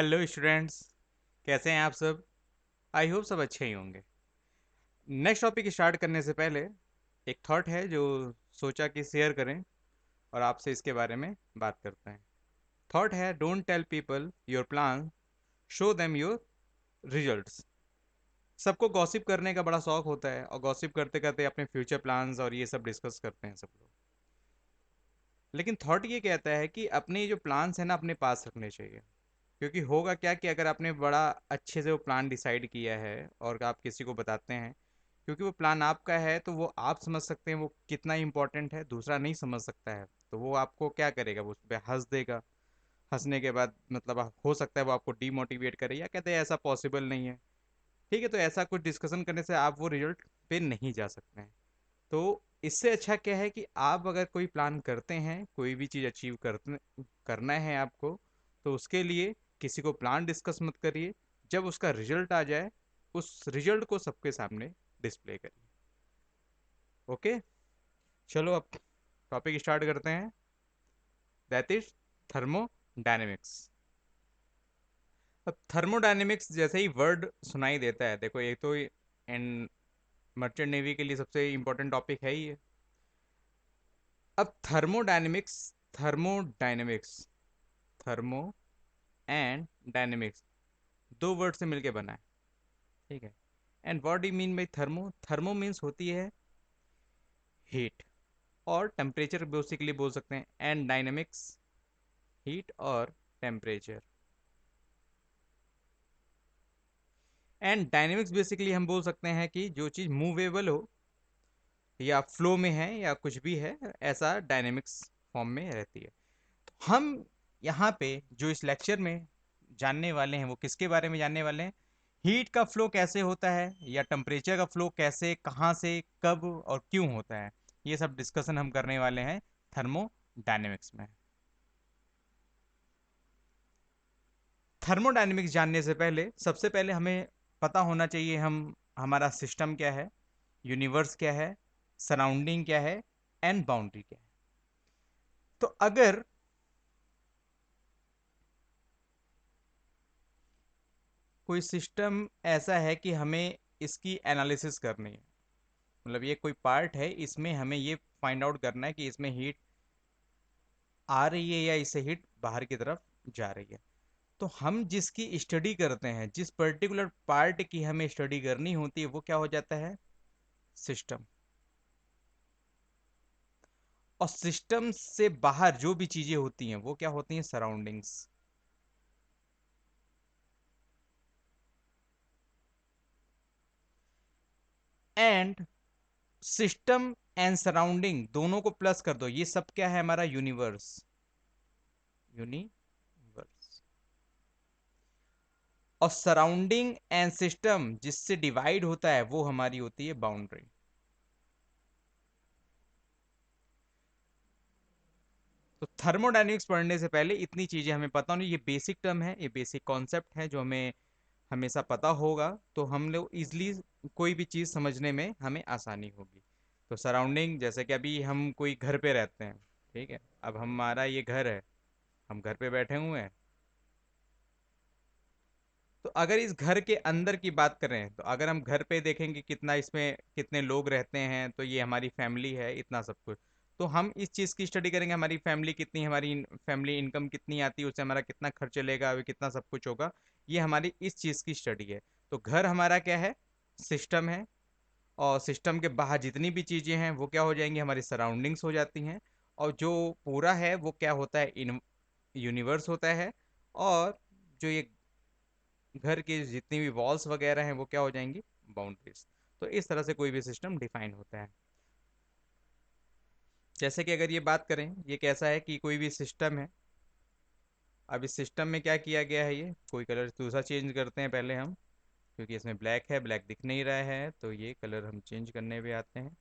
Hello students, कैसे हैं आप सब। आई होप सब अच्छे ही होंगे। नेक्स्ट टॉपिक स्टार्ट करने से पहले एक थॉट है जो सोचा कि शेयर करें और आपसे इसके बारे में बात करते हैं। थॉट है, don't tell people your plan, show them your results. सबको गॉसिप करने का बड़ा शौक होता है और गॉसिप करते करते अपने फ्यूचर प्लान्स और ये सब डिस्कस करते हैं सब लोग। लेकिन थॉट ये कहता है कि अपने जो प्लान्स हैं ना अपने पास रखने चाहिए। क्योंकि होगा क्या कि अगर आपने बड़ा अच्छे से वो प्लान डिसाइड किया है और आप किसी को बताते हैं, क्योंकि वो प्लान आपका है तो वो आप समझ सकते हैं वो कितना इंपॉर्टेंट है, दूसरा नहीं समझ सकता है। तो वो आपको क्या करेगा, वो उस पर हंस देगा। हंसने के बाद मतलब हो सकता है वो आपको डीमोटिवेट करे या कहते हैं ऐसा पॉसिबल नहीं है। ठीक है, तो ऐसा कुछ डिस्कशन करने से आप वो रिजल्ट पे नहीं जा सकते हैं। तो इससे अच्छा क्या है कि आप अगर कोई प्लान करते हैं, कोई भी चीज़ अचीव करते करना है आपको, तो उसके लिए किसी को प्लान डिस्कस मत करिए। जब उसका रिजल्ट आ जाए, उस रिजल्ट को सबके सामने डिस्प्ले करिए। ओके, चलो अब टॉपिक स्टार्ट करते हैं, दैट इज थर्मोडायनेमिक्स। अब थर्मोडायनेमिक्स जैसे ही वर्ड सुनाई देता है, देखो ये तो एंड मर्चेंट नेवी के लिए सबसे इंपॉर्टेंट टॉपिक है ही है। अब thermodynamics, thermodynamics, thermo and dynamics दो वर्ड से मिलके बना है। ठीक है, and what do mean by thermo? Thermo means होती है हीट, और टेम्परेचर बेसिकली बोल सकते हैं, एंड डायनेमिक्स हीट और टेम्परेचर। एंड डायनेमिक्स बेसिकली हम बोल सकते हैं कि जो चीज़ मूवेबल हो या फ्लो में है या कुछ भी है, ऐसा डायनेमिक्स फॉर्म में रहती है। हम यहाँ पे जो इस लेक्चर में जानने वाले हैं वो किसके बारे में जानने वाले हैं? हीट का फ्लो कैसे होता है या टेम्परेचर का फ्लो कैसे, कहाँ से, कब और क्यों होता है, ये सब डिस्कशन हम करने वाले हैं थर्मोडायनेमिक्स में। थर्मोडायनेमिक्स जानने से पहले सबसे पहले हमें पता होना चाहिए हम हमारा सिस्टम क्या है, यूनिवर्स क्या है, सराउंडिंग क्या है, एंड बाउंड्री क्या है। तो अगर कोई सिस्टम ऐसा है कि हमें इसकी एनालिसिस करनी है, मतलब ये कोई पार्ट है, इसमें हमें ये फाइंड आउट करना है कि इसमें हीट आ रही है या इससे हीट बाहर की तरफ जा रही है, तो हम जिसकी स्टडी करते हैं, जिस पर्टिकुलर पार्ट की हमें स्टडी करनी होती है, वो क्या हो जाता है? सिस्टम। और सिस्टम से बाहर जो भी चीजें होती हैं वो क्या होती हैं? Surroundings. And system and surrounding दोनों को प्लस कर दो, ये सब क्या है? हमारा यूनिवर्स। यूनिवर्स। और सराउंडिंग एंड सिस्टम जिससे डिवाइड होता है वो हमारी होती है बाउंड्री। तो थर्मोडायनेमिक्स पढ़ने से पहले इतनी चीजें हमें पता होनी, ये बेसिक टर्म है, ये बेसिक कॉन्सेप्ट है जो हमें हमेशा पता होगा, तो हम लोग इजली कोई भी चीज़ समझने में हमें आसानी होगी। तो सराउंडिंग, जैसे कि अभी हम कोई घर पे रहते हैं, ठीक है, अब हमारा ये घर है, हम घर पे बैठे हुए हैं। तो अगर इस घर के अंदर की बात करें, तो अगर हम घर पे देखेंगे कितना इसमें कितने लोग रहते हैं, तो ये हमारी फैमिली है, इतना सब कुछ। तो हम इस चीज़ की स्टडी करेंगे, हमारी फैमिली कितनी, हमारी फैमिली इनकम कितनी आती है, उससे हमारा कितना खर्च चलेगा, कितना सब कुछ होगा, ये हमारी इस चीज़ की स्टडी है। तो घर हमारा क्या है? सिस्टम है। और सिस्टम के बाहर जितनी भी चीज़ें हैं वो क्या हो जाएंगी? हमारी सराउंडिंग्स हो जाती हैं। और जो पूरा है वो क्या होता है? इन यूनिवर्स होता है। और जो ये घर की जितनी भी वॉल्स वगैरह हैं वो क्या हो जाएंगी? बाउंड्रीज। तो इस तरह से कोई भी सिस्टम डिफाइन होता है। जैसे कि अगर ये बात करें, ये कैसा है कि कोई भी सिस्टम है। अब इस सिस्टम में क्या किया गया है, ये कोई कलर दूसरा चेंज करते हैं पहले हम, क्योंकि इसमें ब्लैक है, ब्लैक दिख नहीं रहा है, तो ये कलर हम चेंज करने पे आते हैं।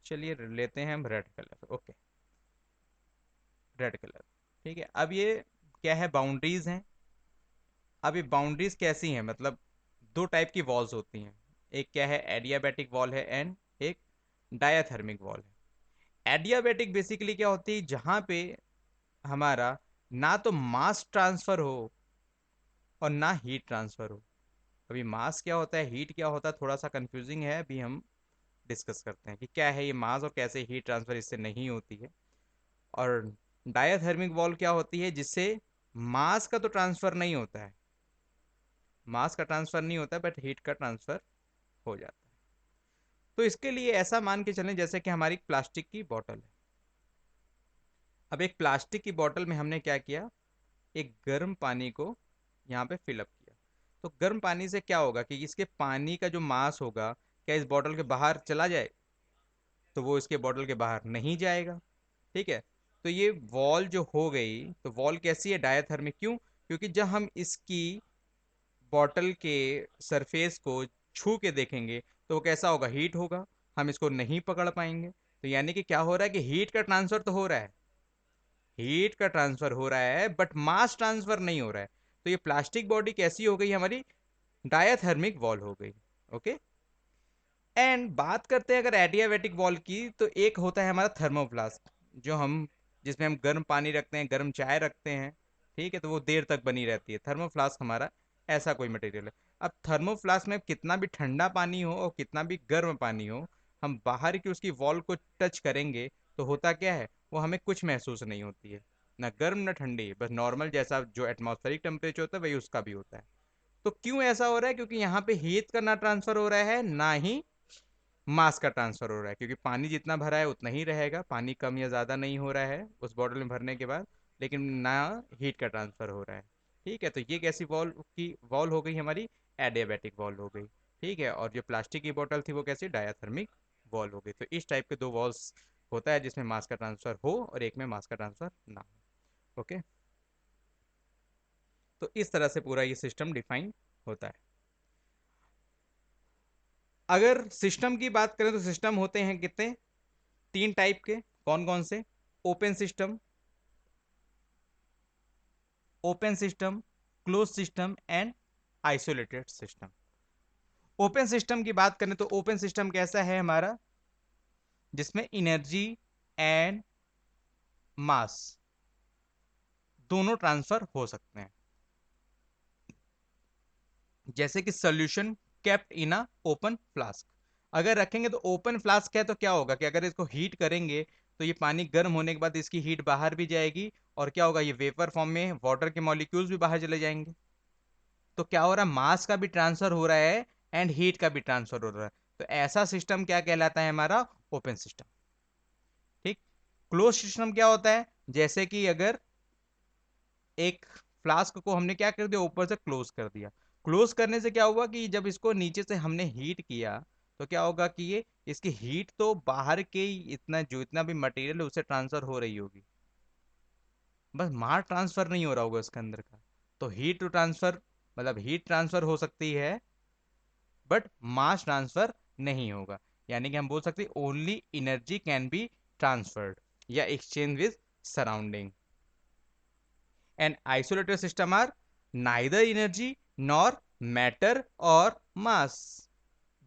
चलिए लेते हैं हम red colour. Okay, red colour. ठीक है, अब ये क्या है? बाउंड्रीज हैं। अब ये बाउंड्रीज कैसी हैं? मतलब दो टाइप की वॉल्स होती हैं। एक क्या है? एडियाबैटिक वॉल है, एंड एक डायाथर्मिक वॉल है। एडियाबैटिक बेसिकली क्या होती है? जहां पे हमारा ना तो मास ट्रांसफर हो और ना हीट ट्रांसफर हो। अभी मास क्या होता है, हीट क्या होता है, थोड़ा सा कंफ्यूजिंग है, अभी हम डिस्कस करते हैं कि क्या है ये मास और कैसे हीट ट्रांसफर इससे नहीं होती है। और डायथर्मिक वॉल क्या होती है, जिससे मास का तो ट्रांसफर नहीं होता है, मास का ट्रांसफर नहीं होता है, बट हीट का ट्रांसफर हो जाता है। तो इसके लिए ऐसा मान के चलें जैसे कि हमारी प्लास्टिक की बोतल है। अब एक प्लास्टिक की बोतल में हमने क्या किया, एक गर्म पानी को यहाँ पे फिलअप किया। तो गर्म पानी से क्या होगा कि इसके पानी का जो मास होगा, क्या इस बॉटल के बाहर चला जाए, तो वो इसके बॉटल के बाहर नहीं जाएगा। ठीक है। तो ये वॉल जो हो गई, तो वॉल कैसी है, डायथर्मिक। क्यों? क्योंकि जब हम इसकी बॉटल के सरफेस को छू के देखेंगे तो वो कैसा होगा, हीट होगा, हम इसको नहीं पकड़ पाएंगे। तो यानी कि क्या हो रहा है कि हीट का ट्रांसफर तो हो रहा है, हीट का ट्रांसफर हो रहा है, बट मास ट्रांसफर नहीं हो रहा है। तो ये प्लास्टिक बॉडी कैसी हो गई हमारी, डायथर्मिक वॉल हो गई। ओके। एंड बात करते हैं अगर एडियाबैटिक वॉल की, तो एक होता है हमारा थर्मोफ्लास्क, जो हम जिसमें हम गर्म पानी रखते हैं, गर्म चाय रखते हैं। ठीक है, तो वो देर तक बनी रहती है। थर्मोफ्लास्क हमारा ऐसा कोई मटेरियल है। अब थर्मोफ्लास्क में कितना भी ठंडा पानी हो और कितना भी गर्म पानी हो, हम बाहर की उसकी वॉल को टच करेंगे तो होता क्या है, वो हमें कुछ महसूस नहीं होती है, ना गर्म ना ठंडी, बस नॉर्मल जैसा जो एटमॉस्फेरिक टेम्परेचर होता है वही उसका भी होता है। तो क्यों ऐसा हो रहा है, क्योंकि यहाँ पे हीट का ना ट्रांसफर हो रहा है, ना ही मास का ट्रांसफर हो रहा है। क्योंकि पानी जितना भरा है उतना ही रहेगा, पानी कम या ज़्यादा नहीं हो रहा है उस बॉटल में भरने के बाद, लेकिन ना हीट का ट्रांसफर हो रहा है। ठीक है, तो ये कैसी वॉल हो गई हमारी, एडियाबैटिक वॉल हो गई। ठीक है, और जो प्लास्टिक की बोतल थी वो कैसी, डायाथर्मिक वॉल हो गई। तो इस टाइप के दो वॉल्स होता है जिसमें मास का ट्रांसफर हो और एक में मास का ट्रांसफर ना हो। ओके। तो इस तरह से पूरा ये सिस्टम डिफाइन होता है। अगर सिस्टम की बात करें तो सिस्टम होते हैं कितने, तीन टाइप के। कौन कौन से, open system, open system, close system and isolated system. Open system की बात करें तो ओपन सिस्टम कैसा है हमारा, जिसमें एनर्जी एंड मास दोनों ट्रांसफर हो सकते हैं। जैसे कि solution kept in a open flask, अगर रखेंगे तो ओपन फ्लास्क है तो क्या होगा कि अगर इसको हीट करेंगे तो ये पानी गर्म होने के बाद इसकी हीट बाहर भी जाएगी, और क्या होगा, ये वेपर फॉर्म में वाटर के मॉलिक्यूल्स भी बाहर चले जाएंगे। तो क्या हो रहा है, मास का भी ट्रांसफर हो रहा है एंड हीट का भी ट्रांसफर हो रहा है। तो ऐसा सिस्टम क्या कहलाता है हमारा, ओपन सिस्टम। ठीक। क्लोज सिस्टम क्या होता है, जैसे कि अगर एक फ्लास्क को हमने क्या कर दिया, ऊपर से क्लोज कर दिया। क्लोज करने से क्या हुआ कि जब इसको नीचे से हमने हीट किया तो क्या होगा कि ये इसकी हीट तो बाहर के इतना जो इतना भी मटेरियल है उससे ट्रांसफर हो रही होगी, बस मास ट्रांसफर नहीं हो रहा होगा उसके अंदर का। तो हीट टू ट्रांसफर, मतलब हीट ट्रांसफर हो सकती है बट मास ट्रांसफर नहीं होगा। यानी कि हम बोल सकते हैं only energy can be transferred या exchange with surrounding. And isolated system are neither energy nor matter और मास,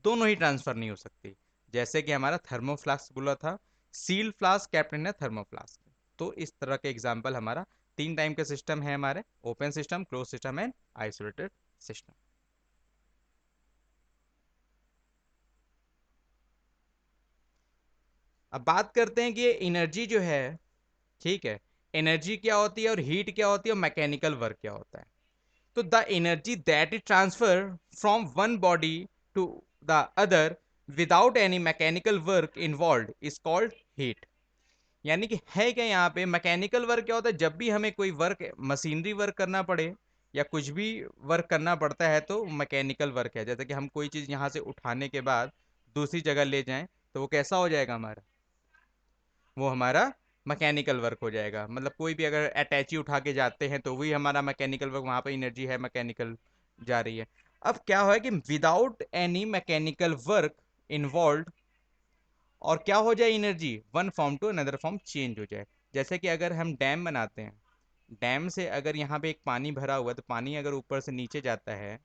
दोनों ही ट्रांसफर नहीं हो सकती। जैसे कि हमारा थर्मोफ्लास्क बोला था, सील फ्लास्क कैप्टन है थर्मोफ्लास्क। तो इस तरह के एग्जांपल हमारा तीन टाइम के सिस्टम है हमारे, open system, close system and isolated system. अब बात करते हैं कि ये एनर्जी जो है, ठीक है, एनर्जी क्या होती है और हीट क्या होती है और मैकेनिकल वर्क क्या होता है। तो the energy that is transfer from one body to the other without any mechanical work involve is called heat. यानी कि है क्या यहाँ पे, मैकेनिकल वर्क क्या होता है, जब भी हमें कोई वर्क, मशीनरी वर्क करना पड़े या कुछ भी वर्क करना पड़ता है तो मैकेनिकल वर्क है। जैसे कि हम कोई चीज़ यहाँ से उठाने के बाद दूसरी जगह ले जाएं तो वो कैसा हो जाएगा हमारा, वो हमारा मैकेनिकल वर्क हो जाएगा। मतलब कोई भी अगर अटैची उठा के जाते हैं तो वही हमारा मैकेनिकल वर्क, वहाँ पे एनर्जी है मैकेनिकल जा रही है। अब क्या है कि without any mechanical work involve, और क्या हो जाए, energy one form to another form change हो जाए। जैसे कि अगर हम डैम बनाते हैं, डैम से अगर यहाँ पे एक पानी भरा हुआ है तो पानी अगर ऊपर से नीचे जाता है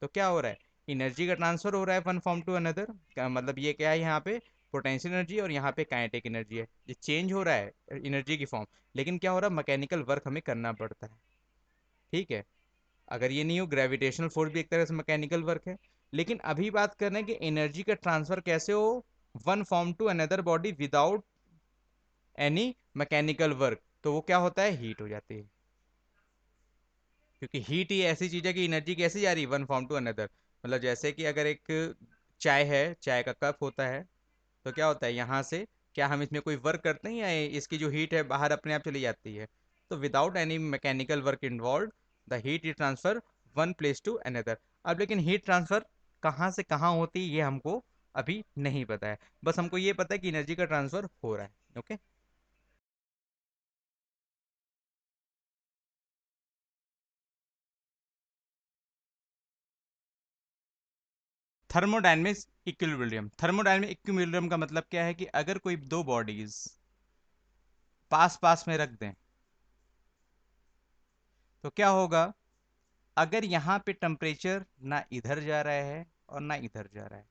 तो क्या हो रहा है, एनर्जी का ट्रांसफर हो रहा है वन फॉर्म टू अनदर। मतलब ये क्या है, यहाँ पे पोटेंशियल एनर्जी और यहाँ पे काइनेटिक एनर्जी है, ये चेंज हो रहा है एनर्जी की फॉर्म। लेकिन क्या हो रहा है, मैकेनिकल वर्क हमें करना पड़ता है। ठीक है। अगर ये नहीं हो, ग्रेविटेशनल फोर्स भी एक तरह से मैकेनिकल वर्क है। लेकिन अभी बात कर रहे हैं कि एनर्जी का ट्रांसफर कैसे हो one form to another body without any mechanical work, तो वो क्या होता है, हीट हो जाती है। क्योंकि हीट ही ऐसी चीज है कि एनर्जी कैसे जा रही है वन फॉर्म टू अनदर। मतलब जैसे कि अगर एक चाय है, चाय का कप होता है, तो क्या होता है यहाँ से, क्या हम इसमें कोई वर्क करते हैं या इसकी जो हीट है बाहर अपने आप चली जाती है। तो without any mechanical work involve the heat is transfer one place to another. अब लेकिन हीट ट्रांसफर कहाँ से कहाँ होती है ये हमको अभी नहीं पता है, बस हमको ये पता है कि एनर्जी का ट्रांसफर हो रहा है। Okay. Thermodynamics equilibrium, thermodynamic equilibrium का मतलब क्या है कि अगर कोई दो बॉडीज पास पास में रख दें तो क्या होगा, अगर यहाँ पे टेम्परेचर ना इधर जा रहा है और ना इधर जा रहा है,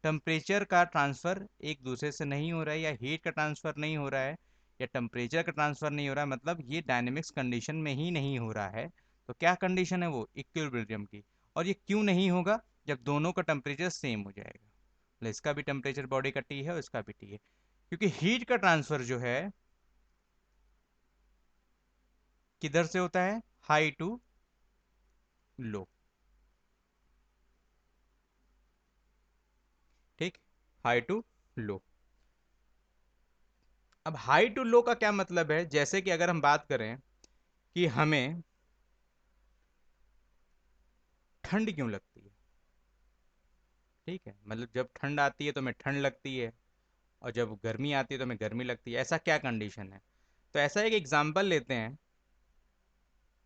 टेम्परेचर का ट्रांसफर एक दूसरे से नहीं हो रहा है, या हीट का ट्रांसफर नहीं हो रहा है, या टेम्परेचर का ट्रांसफर नहीं हो रहा है, मतलब ये डायनेमिक्स कंडीशन में ही नहीं हो रहा है, तो क्या कंडीशन है वो, इक्विलिब्रियम की। और ये क्यों नहीं होगा, जब दोनों का टेम्परेचर सेम हो जाएगा। मतलब इसका भी टेम्परेचर बॉडी का टी है और इसका भी टी है, क्योंकि हीट का ट्रांसफर जो है किधर से होता है, हाई टू लो। ठीक, हाई टू लो। अब हाई टू लो का क्या मतलब है, जैसे कि अगर हम बात करें कि हमें ठंड क्यों लगती है। ठीक है, मतलब जब ठंड आती है तो हमें ठंड लगती है, और जब गर्मी आती है तो हमें गर्मी लगती है, ऐसा क्या कंडीशन है। तो ऐसा एक एग्जांपल लेते हैं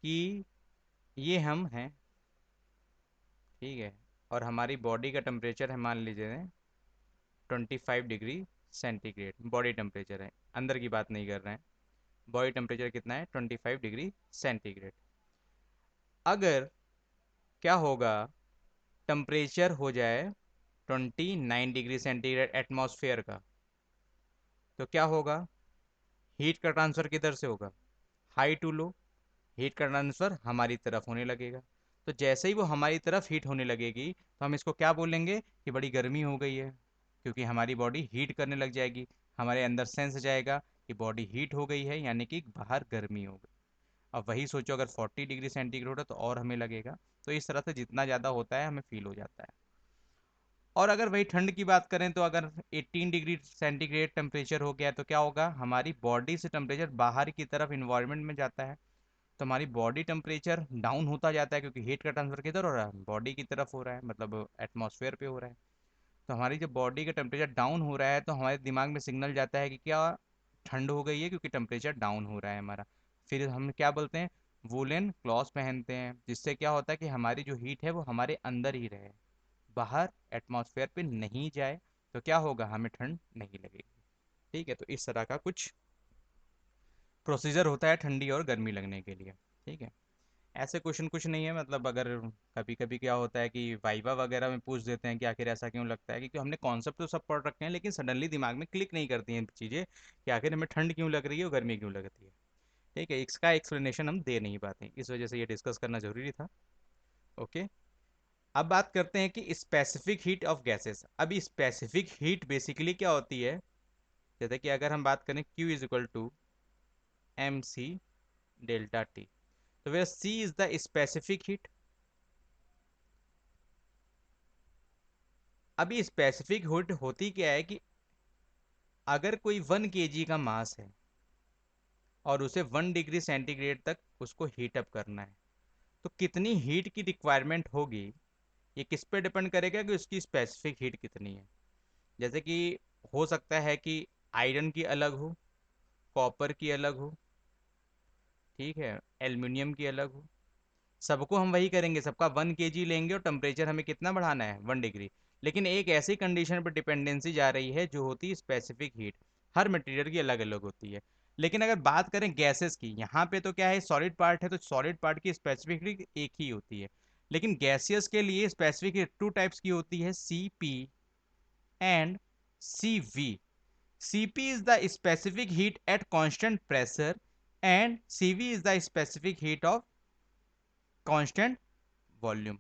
कि ये हम हैं, ठीक है, और हमारी बॉडी का टेम्परेचर है, मान लीजिए 25 डिग्री सेंटीग्रेड बॉडी टेम्परेचर है, अंदर की बात नहीं कर रहे हैं। बॉडी टेम्परेचर कितना है, 25 डिग्री सेंटीग्रेड। अगर क्या होगा, टेम्परेचर हो जाए 29 डिग्री सेंटीग्रेड एटमॉस्फेयर का, तो क्या होगा, हीट का ट्रांसफर किधर से होगा, हाई टू लो। हीट का ट्रांसफर हमारी तरफ होने लगेगा। तो जैसे ही वो हमारी तरफ हीट होने लगेगी तो हम इसको क्या बोलेंगे कि बड़ी गर्मी हो गई है, क्योंकि हमारी बॉडी हीट करने लग जाएगी। हमारे अंदर सेंस जाएगा कि बॉडी हीट हो गई है, यानी कि बाहर गर्मी हो गई। अब वही सोचो, अगर 40 डिग्री सेंटीग्रेड हो तो और हमें लगेगा। तो इस तरह से जितना ज़्यादा होता है हमें फील हो जाता है। और अगर वही ठंड की बात करें तो अगर 18 डिग्री सेंटीग्रेड टेम्परेचर हो गया तो क्या होगा, हमारी बॉडी से टेम्परेचर बाहर की तरफ इन्वायरमेंट में जाता है, तो हमारी बॉडी टेम्परेचर डाउन होता जाता है, क्योंकि हीट का ट्रांसफर किधर हो रहा है, बॉडी की तरफ हो रहा है, मतलब एटमॉस्फेयर पे हो रहा है। तो हमारी जब बॉडी का टेम्परेचर डाउन हो रहा है तो हमारे दिमाग में सिग्नल जाता है कि क्या ठंड हो गई है, क्योंकि टेम्परेचर डाउन हो रहा है हमारा। फिर हम क्या बोलते हैं, वूलन क्लॉथ पहनते हैं, जिससे क्या होता है कि हमारी जो हीट है वो हमारे अंदर ही रहे, बाहर एटमॉस्फेयर पे नहीं जाए। तो क्या होगा, हमें ठंड नहीं लगेगी। ठीक है, तो इस तरह का कुछ प्रोसीजर होता है ठंडी और गर्मी लगने के लिए। ठीक है, ऐसे क्वेश्चन कुछ नहीं है, मतलब अगर कभी कभी क्या होता है कि वाइवा वगैरह में पूछ देते हैं कि आखिर ऐसा क्यों लगता है, क्योंकि हमने कॉन्सेप्ट तो सब पढ़ रखे हैं लेकिन सडनली दिमाग में क्लिक नहीं करती हैं चीज़ें कि आखिर हमें ठंड क्यों लग रही है और गर्मी क्यों लगती है। ठीक है, इसका एक्सप्लेनेशन हम दे नहीं पाते, इस वजह से ये डिस्कस करना जरूरी था। ओके। अब बात करते हैं कि स्पेसिफिक हीट ऑफ गैसेस। अब स्पेसिफिक हीट बेसिकली क्या होती है, जैसे कि अगर हम बात करें Q is equal to M C delta T, तो where C is the specific heat. अभी स्पेसिफिक हीट होती क्या है कि अगर कोई 1 kg का मास है और उसे 1 डिग्री सेंटीग्रेड तक उसको हीट अप करना है, तो कितनी हीट की रिक्वायरमेंट होगी, ये किस पे डिपेंड करेगा कि उसकी स्पेसिफिक हीट कितनी है। जैसे कि हो सकता है कि आयरन की अलग हो, कॉपर की अलग हो, ठीक है, एल्युमिनियम की अलग हो। सबको हम वही करेंगे, सबका 1 kg लेंगे और टेम्परेचर हमें कितना बढ़ाना है, 1 डिग्री। लेकिन एक ऐसी कंडीशन पर डिपेंडेंसी जा रही है जो होती है स्पेसिफिक हीट, हर मटेरियल की अलग अलग होती है। लेकिन अगर बात करें गैसेस की, यहाँ पे तो क्या है, सॉलिड पार्ट है तो सॉलिड पार्ट की स्पेसिफिक हीट एक ही होती है। लेकिन गैसियस के लिए स्पेसिफिक हीट टू टाइप्स की होती है, C P and C V. Cp is the specific heat at constant pressure and Cv is the specific heat of constant volume.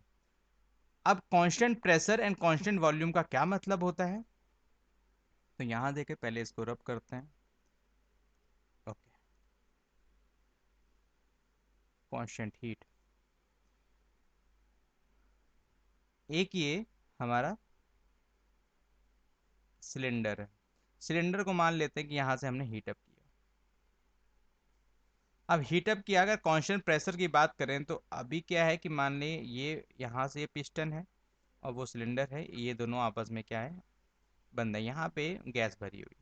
अब constant pressure and constant volume का क्या मतलब होता है, तो यहां देखें, पहले इसको रब करते हैं। ओके, कांस्टेंट हीट, एक ये हमारा सिलेंडर है, सिलेंडर को मान लेते हैं कि यहां से हमने हीटअप किया। अब हीटअप किया, अगर कांस्टेंट प्रेशर की बात करें तो अभी क्या है कि मान लें ये यहाँ से ये पिस्टन है और वो सिलेंडर है, ये दोनों आपस में क्या है, बंद है, यहाँ पे गैस भरी हुई है।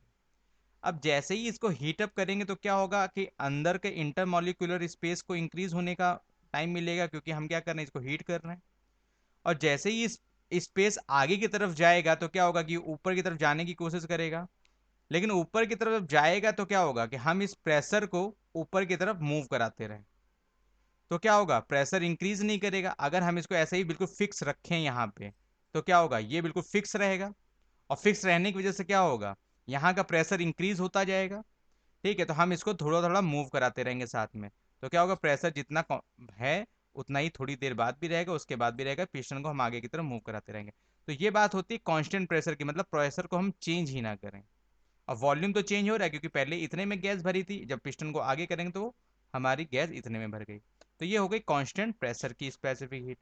अब जैसे ही इसको हीटअप करेंगे तो क्या होगा कि अंदर के इंटरमॉलिक्यूलर स्पेस को इंक्रीज होने का टाइम मिलेगा, क्योंकि हम क्या कर रहे हैं, इसको हीट कर रहे हैं। और जैसे ही इस स्पेस आगे की तरफ जाएगा तो क्या होगा कि ऊपर की तरफ जाने की कोशिश करेगा, लेकिन ऊपर की तरफ जब जाएगा तो क्या होगा कि हम इस प्रेशर को ऊपर की तरफ मूव कराते रहें, तो क्या होगा, प्रेशर इंक्रीज नहीं करेगा। अगर हम इसको ऐसे ही बिल्कुल फिक्स रखें यहाँ पे, तो क्या होगा, ये बिल्कुल फिक्स रहेगा, और फिक्स रहने की वजह से क्या होगा, यहाँ का प्रेशर इंक्रीज होता जाएगा। ठीक है, तो हम इसको थोड़ा थोड़ा मूव कराते रहेंगे साथ में, तो क्या होगा, प्रेशर जितना है उतना ही थोड़ी देर बाद भी रहेगा, उसके बाद भी रहेगा, पिस्टन को हम आगे की तरफ मूव कराते रहेंगे। तो ये बात होती है कांस्टेंट प्रेशर की, मतलब प्रेशर को हम चेंज ही ना करें। और वॉल्यूम तो चेंज हो रहा है, क्योंकि पहले इतने में गैस भरी थी, जब पिस्टन को आगे करेंगे तो हमारी गैस इतने में भर गई। तो ये हो गई कांस्टेंट प्रेशर की स्पेसिफिक हीट।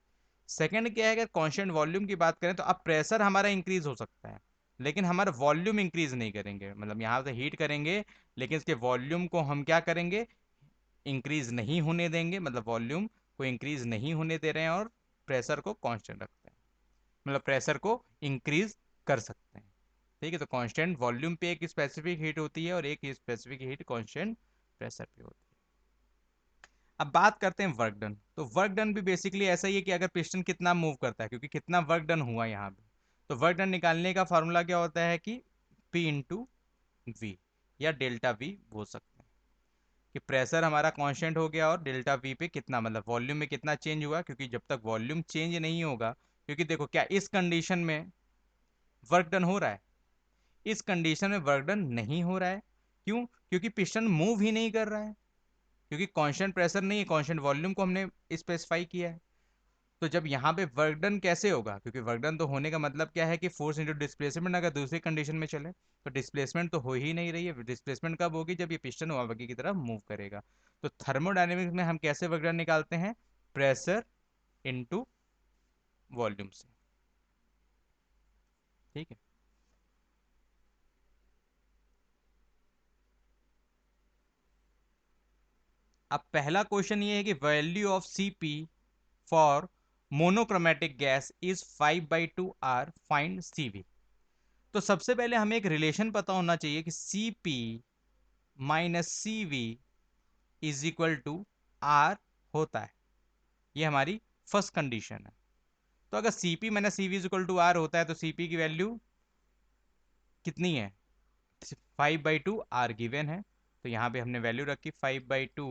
सेकंड क्या है, अगर कांस्टेंट वॉल्यूम की बात करें तो अब प्रेशर हमारा इंक्रीज हो सकता है, लेकिन हमारा वॉल्यूम इंक्रीज नहीं करेंगे, मतलब यहाँ से हीट करेंगे लेकिन इसके वॉल्यूम को हम क्या करेंगे, इंक्रीज नहीं होने देंगे, मतलब वॉल्यूम को इंक्रीज नहीं होने दे रहे हैं और प्रेशर को कांस्टेंट रखते हैं, मतलब प्रेशर को इंक्रीज कर सकते हैं। ठीक है, तो कांस्टेंट वॉल्यूम पे एक स्पेसिफिक हीट होती है और एक स्पेसिफिक हीट कांस्टेंट प्रेशर पे होती है। अब बात करते हैं वर्क डन। तो वर्क डन भी बेसिकली ऐसा ही है कि अगर पिस्टन कितना मूव करता है, क्योंकि कितना वर्क डन हुआ यहाँ पे, तो वर्क डन निकालने का फॉर्मूला क्या होता है कि P इंटू वी, या डेल्टा वी बोल सकते हैं, कि प्रेशर हमारा कांस्टेंट हो गया और डेल्टा वी पे कितना, मतलब वॉल्यूम में कितना चेंज हुआ, क्योंकि जब तक वॉल्यूम चेंज नहीं होगा, क्योंकि देखो क्या इस कंडीशन में वर्क डन हो रहा है, इस कंडीशन में वर्क डन नहीं हो रहा है। क्यों, क्योंकि पिस्टन मूव ही नहीं कर रहा है, क्योंकि कांस्टेंट प्रेशर नहीं है, कांस्टेंट वॉल्यूम को हमने स्पेसिफाई किया है। तो जब यहाँ पे वर्क डन कैसे होगा, क्योंकि वर्क डन तो होने का मतलब क्या है कि फोर्स इंटू डिस्प्लेसमेंट, अगर दूसरी कंडीशन में चले तो डिस्प्लेसमेंट तो हो ही नहीं रही है। डिस्प्लेसमेंट कब होगी, जब ये पिस्टन आगे की तरफ मूव करेगा। तो थर्मोडायनेमिक्स में हम कैसे वर्क डन निकालते हैं, प्रेशर इंटू वॉल्यूम से। ठीक है, अब पहला क्वेश्चन ये है कि value of CP for monochromatic gas is 5/2 R, find CV. तो सबसे पहले हमें एक रिलेशन पता होना चाहिए कि Cp minus CV is equal to R होता है, ये हमारी फर्स्ट कंडीशन है। तो अगर Cp minus CV is equal to R होता है तो Cp की वैल्यू कितनी है, 5/2 R गिवन है, तो यहाँ पे हमने वैल्यू रखी 5/2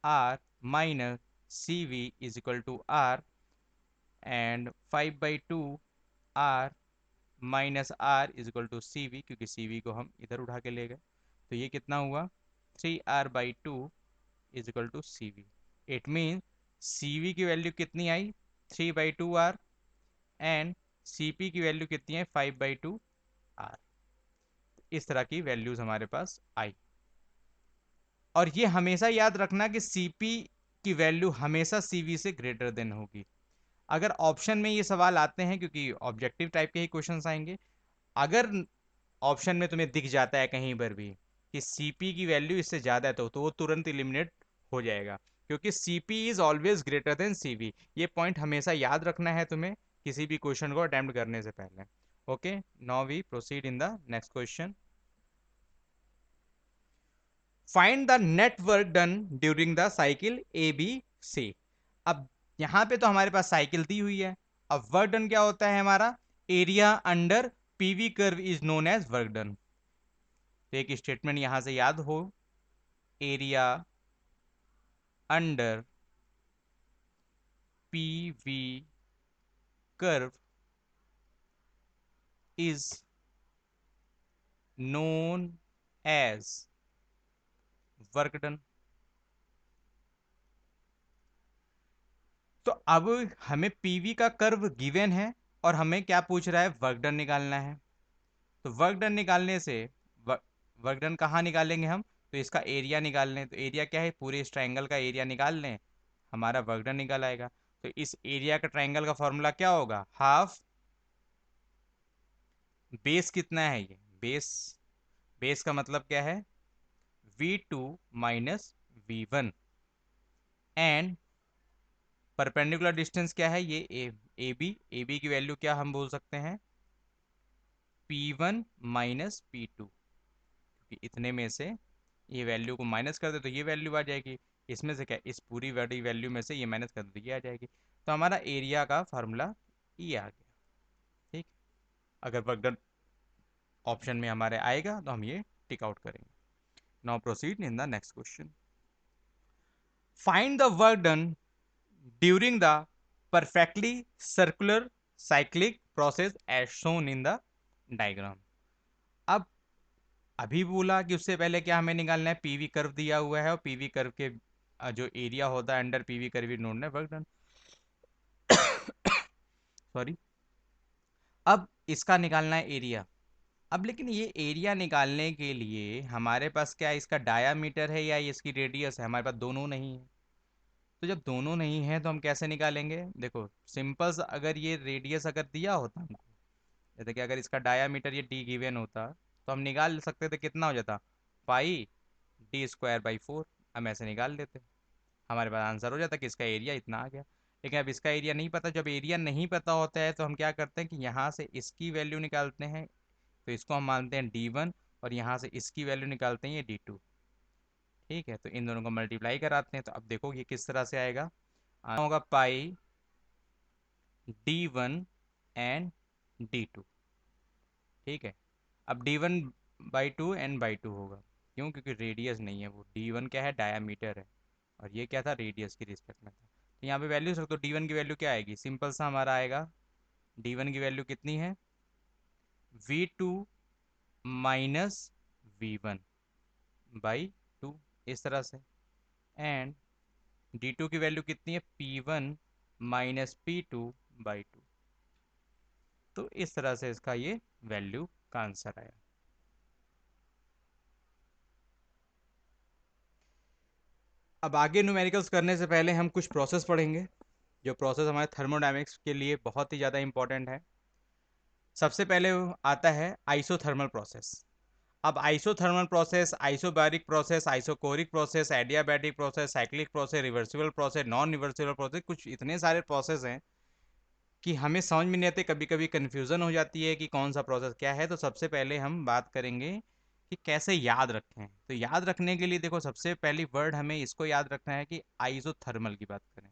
R minus CV is equal to R, and 5/2 R minus R is equal to CV, क्योंकि CV को हम इधर उठा के ले गए, तो ये कितना हुआ, 3R/2 is equal to CV। It mean CV की वैल्यू कितनी आई, 3/2 R, एंड CP की वैल्यू कितनी है, 5/2 R। इस तरह की वैल्यूज हमारे पास आई। और ये हमेशा याद रखना कि CP की वैल्यू हमेशा CV से ग्रेटर देन होगी। अगर ऑप्शन में ये सवाल आते हैं, क्योंकि ऑब्जेक्टिव टाइप के ही क्वेश्चंस आएंगे, अगर ऑप्शन में तुम्हें दिख जाता है कहीं पर भी कि CP की वैल्यू इससे ज्यादा है, तो वो तुरंत इलिमिनेट हो जाएगा, क्योंकि CP is always greater than CV। ये पॉइंट हमेशा याद रखना है तुम्हें किसी भी क्वेश्चन को अटेम्प्ट करने से पहले। Okay, now we proceed in the next question. Find the net work done during the cycle ABC। अब यहां पे तो हमारे पास साइकिल दी हुई है। अब वर्क डन क्या होता है हमारा, area under PV curve is known as work done. तो एक स्टेटमेंट यहां से याद हो, area under PV curve is known as work done. अब हमें पीवी का कर्व गिवन है और हमें क्या पूछ रहा है, वर्क डन निकालना है। तो वर्क डन निकालने से वर्क डन कहाँ निकालेंगे हम, तो इसका एरिया निकाल लें। तो एरिया क्या है, पूरे इस ट्रायंगल का एरिया निकाल लें, हमारा वर्क डन निकल आएगा। तो इस एरिया का ट्रायंगल का फॉर्मूला क्या होगा, हाफ बेस कितना है ये, बेस, बेस का मतलब क्या है V2 minus V1 and perpendicular distance क्या है ये ए बी की वैल्यू क्या हम बोल सकते हैं, P1 माइनस P2, क्योंकि इतने में से ये वैल्यू को माइनस कर दे तो ये वैल्यू आ जाएगी, इसमें से क्या, इस पूरी बड़ी वैल्यू में से ये माइनस कर दे तो ये आ जाएगी। तो हमारा एरिया का फार्मूला ये आ गया। ठीक, अगर वर्क डन ऑप्शन में हमारे आएगा तो हम ये टिक आउट करेंगे। Now proceed in the next question. Find the work done during the perfectly circular cyclic process as shown in the diagram. अब अभी बोला कि उससे पहले क्या हमें निकालना है, पीवी कर्व दिया हुआ है और पीवी कर्व के जो एरिया होता है अंडर पीवी कर्व नोड है वर्क डन। सॉरी, अब इसका निकालना है एरिया। अब लेकिन ये एरिया निकालने के लिए हमारे पास क्या इसका डायामीटर है या इसकी रेडियस है, हमारे पास दोनों नहीं है। तो जब दोनों नहीं है तो हम कैसे निकालेंगे, देखो सिंपल सा, अगर ये रेडियस अगर दिया होता हमको, जैसे कि अगर इसका डायामीटर ये डी गिवन होता तो हम निकाल सकते थे, कितना हो जाता, पाई d²/4, हम ऐसे निकाल लेते, हमारे पास आंसर हो जाता कि इसका एरिया इतना आ गया। लेकिन अब इसका एरिया नहीं पता, जब एरिया नहीं पता होता है तो हम क्या करते हैं कि यहाँ से इसकी वैल्यू निकालते हैं, तो इसको हम मानते हैं D1 और यहाँ से इसकी वैल्यू निकालते हैं ये D2। ठीक है, तो इन दोनों को मल्टीप्लाई कराते हैं, तो अब देखो ये किस तरह से आएगा, आना होगा पाई D1 एंड D2। ठीक है, अब D1/2 n/2 होगा, क्यों, क्योंकि रेडियस नहीं है, वो D1 क्या है, डायामीटर है, और ये क्या था, रेडियस की रिस्पेक्ट में था। तो यहाँ पे वैल्यू रख दो, D1 की वैल्यू क्या आएगी, सिंपल सा हमारा आएगा, D1 की वैल्यू कितनी है, V2 माइनस V1/2, इस तरह से, एंड D2 की वैल्यू कितनी है, P1 माइनस P2/2। तो इस तरह से इसका ये वैल्यू का आंसर आया। अब आगे न्यूमेरिकल्स करने से पहले हम कुछ प्रोसेस पढ़ेंगे, जो प्रोसेस हमारे थर्मोडायनेमिक्स के लिए बहुत ही ज़्यादा इंपॉर्टेंट है। सबसे पहले आता है आइसोथर्मल प्रोसेस। अब isothermal process, isobaric process, isochoric process, adiabatic process, cyclic process, reversible process, non reversible process, कुछ इतने सारे प्रोसेस हैं कि हमें समझ में नहीं आते, कभी कभी कन्फ्यूज़न हो जाती है कि कौन सा प्रोसेस क्या है। तो सबसे पहले हम बात करेंगे कि कैसे याद रखें। तो याद रखने के लिए देखो, सबसे पहली वर्ड हमें इसको याद रखना है कि आइसोथर्मल की बात करें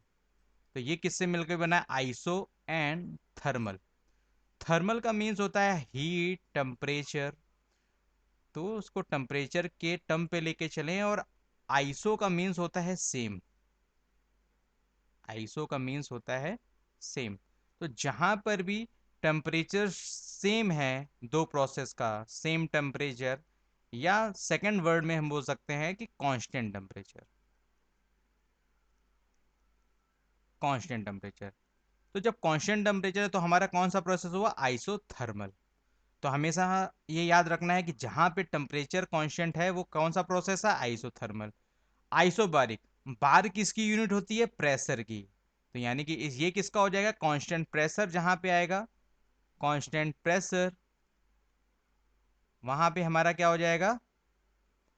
तो ये किससे मिलकर बना है, आइसो एंड थर्मल। थर्मल का मीन्स होता है हीट, टेम्परेचर, तो उसको टेम्परेचर के टर्म पे लेके चलें। और आइसो का मीन्स होता है सेम, आइसो का मीन्स होता है सेम। तो जहां पर भी टेम्परेचर सेम है, दो प्रोसेस का सेम टेम्परेचर, या सेकंड वर्ड में हम बोल सकते हैं कि कांस्टेंट टेम्परेचर, कांस्टेंट टेम्परेचर। तो जब कांस्टेंट टेम्परेचर है तो हमारा कौन सा प्रोसेस हुआ, आइसोथर्मल। तो हमेशा ये याद रखना है कि जहां पे टेम्परेचर कांस्टेंट है वो कौन सा प्रोसेस है, आइसोथर्मल। आइसोबारिक, बार किसकी यूनिट होती है, प्रेशर की। तो यानी कि ये किसका हो जाएगा, कांस्टेंट प्रेशर, जहां पे आएगा कांस्टेंट प्रेशर वहां पे हमारा क्या हो जाएगा,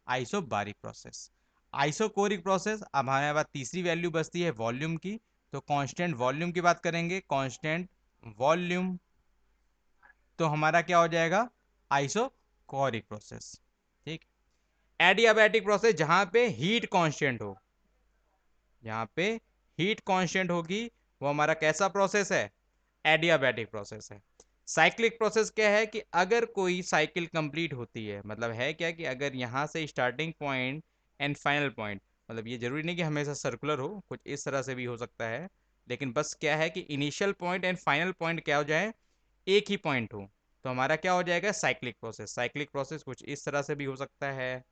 आइसोबारिक प्रोसेस। आइसोकोरिक प्रोसेस, अब हमारे पास तीसरी वैल्यू बचती है वॉल्यूम की, तो कांस्टेंट वॉल्यूम की बात करेंगे, कांस्टेंट वॉल्यूम, तो हमारा क्या हो जाएगा, आइसोकोरिक प्रोसेस। ठीक, एडियाबैटिक प्रोसेस, जहां पे हीट कांस्टेंट हो, यहाँ पे हीट कांस्टेंट होगी, वो हमारा कैसा प्रोसेस है, एडियाबैटिक प्रोसेस है। साइक्लिक प्रोसेस क्या है कि अगर कोई साइकिल कंप्लीट होती है, मतलब है क्या कि अगर यहाँ से starting point and final point, मतलब ये जरूरी नहीं कि हमेशा सर्कुलर हो, कुछ इस तरह से भी हो सकता है, लेकिन बस क्या है कि initial point and final point क्या हो जाए, एक ही पॉइंट हो, तो हमारा क्या हो जाएगा, साइक्लिक प्रोसेस। साइक्लिक प्रोसेस कुछ इस तरह से भी हो सकता है,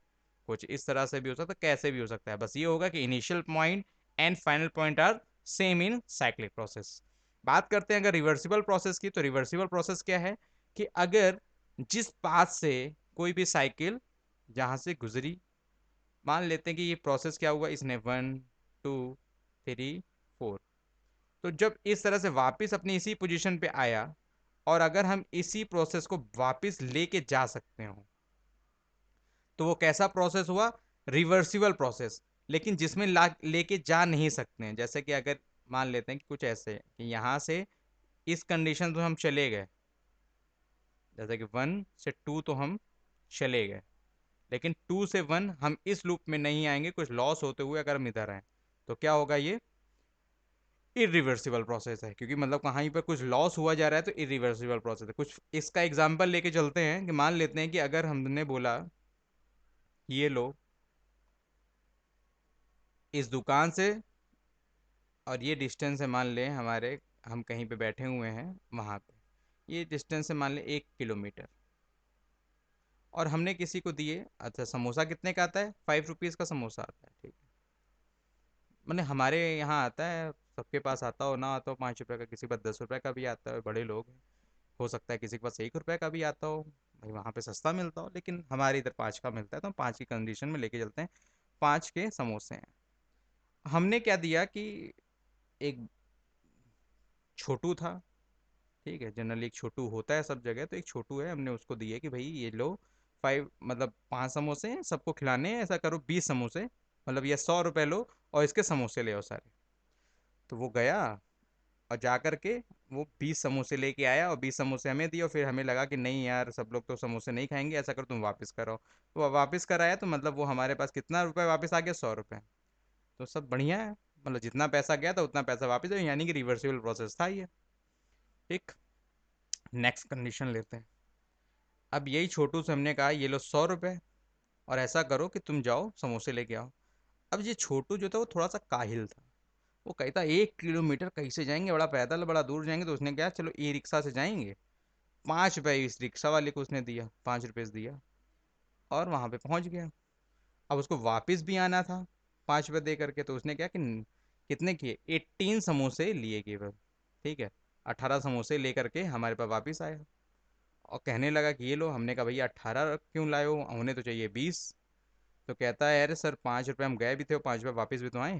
कुछ इस तरह से भी हो सकता है, कैसे भी हो सकता है, बस ये होगा कि initial point and final point are same in cyclic process. बात करते हैं अगर रिवर्सिबल प्रोसेस की, तो रिवर्सिबल प्रोसेस क्या है कि अगर जिस पाथ से कोई भी साइकिल जहां से गुजरी, मान लेते हैं कि ये प्रोसेस क्या हुआ, इसने 1 2 3 4, तो जब इस तरह से वापस अपनी इसी पोजीशन पे आया, और अगर हम इसी प्रोसेस को वापस लेके जा सकते हो, तो वो कैसा प्रोसेस हुआ, रिवर्सिबल प्रोसेस। लेकिन जिसमें लेके जा नहीं सकते हैं, जैसे कि अगर मान लेते हैं कि कुछ ऐसे कि यहां से इस कंडीशन से हम चले गए, जैसे कि 1 से 2 तो हम चले गए, लेकिन 2 से 1 हम इस लूप में नहीं आएंगे, कुछ लॉस होते हुए अगर हम इधर आए, तो क्या होगा, ये इरिवर्सिबल प्रोसेस है, क्योंकि मतलब कहीं पर कुछ लॉस हुआ जा रहा है, तो इरिवर्सिबल प्रोसेस है। कुछ इसका एग्जांपल लेके चलते हैं कि मान लेते हैं कि अगर हमने बोला ये लो, इस दुकान से, और ये डिस्टेंस है मान लें हमारे, हम कहीं पे बैठे हुए हैं वहाँ पे, ये डिस्टेंस है मान लें 1 किलोमीटर, और हमने किसी को दिए, अच्छा समोसा कितने का आता है, 5 रुपीज़ का समोसा आता है, ठीक है, मैंने हमारे यहाँ आता है, सबके पास आता हो ना आता हो 5 रुपये का, किसी के पास 10 रुपये का भी आता है, बड़े लोग हैं, हो सकता है किसी के पास 1 रुपये का भी आता हो, भाई वहाँ पे सस्ता मिलता हो, लेकिन हमारे इधर 5 का मिलता है, तो हम 5 की कंडीशन में लेके चलते हैं, 5 के समोसे हैं। हमने क्या दिया कि एक छोटू था, ठीक है, जनरली एक छोटू होता है सब जगह, तो एक छोटू है, हमने उसको दिए कि भाई ये लो 5, मतलब 5 समोसे हैं, सबको खिलाने हैं, ऐसा करो 20 समोसे, मतलब ये 100 रुपये लो, और इसके समोसे ले आओ सारे। तो वो गया और जा कर के वो 20 समोसे लेके आया, और 20 समोसे हमें दिए, और फिर हमें लगा कि नहीं यार सब लोग तो समोसे नहीं खाएंगे, ऐसा करो तुम वापस करो, तो वो वापस कराया, तो मतलब वो हमारे पास कितना रुपए वापस आ गया, 100 रुपये। तो सब बढ़िया है, मतलब जितना पैसा गया था उतना पैसा वापस है, यानी कि रिवर्सिबल प्रोसेस था ये। ठीक, नेक्स्ट कंडीशन लेते हैं। अब यही छोटू से हमने कहा ये लो 100 रुपये, और ऐसा करो कि तुम जाओ समोसे लेके आओ। अब ये छोटू जो था वो थोड़ा सा काहिल था, वो कहता 1 किलोमीटर कैसे जाएंगे, बड़ा पैदल बड़ा दूर जाएंगे, तो उसने कहा चलो ई रिक्शा से जाएंगे। 5 रुपये इस रिक्शा वाले को उसने दिया, 5 रुपये दिया, और वहां पे पहुंच गया। अब उसको वापस भी आना था 5 रुपये दे करके, तो उसने क्या कि कितने किए, 18 समोसे लिए केवल, ठीक है, 18 समोसे लेकर के हमारे पास वापस आया, और कहने लगा कि ये लो, हमने कहा भैया 18 क्यों लाए हो, उन्हें तो चाहिए 20। तो कहता है अरे सर 5 रुपये हम गए भी थे और 5 रुपये वापस भी तो आए।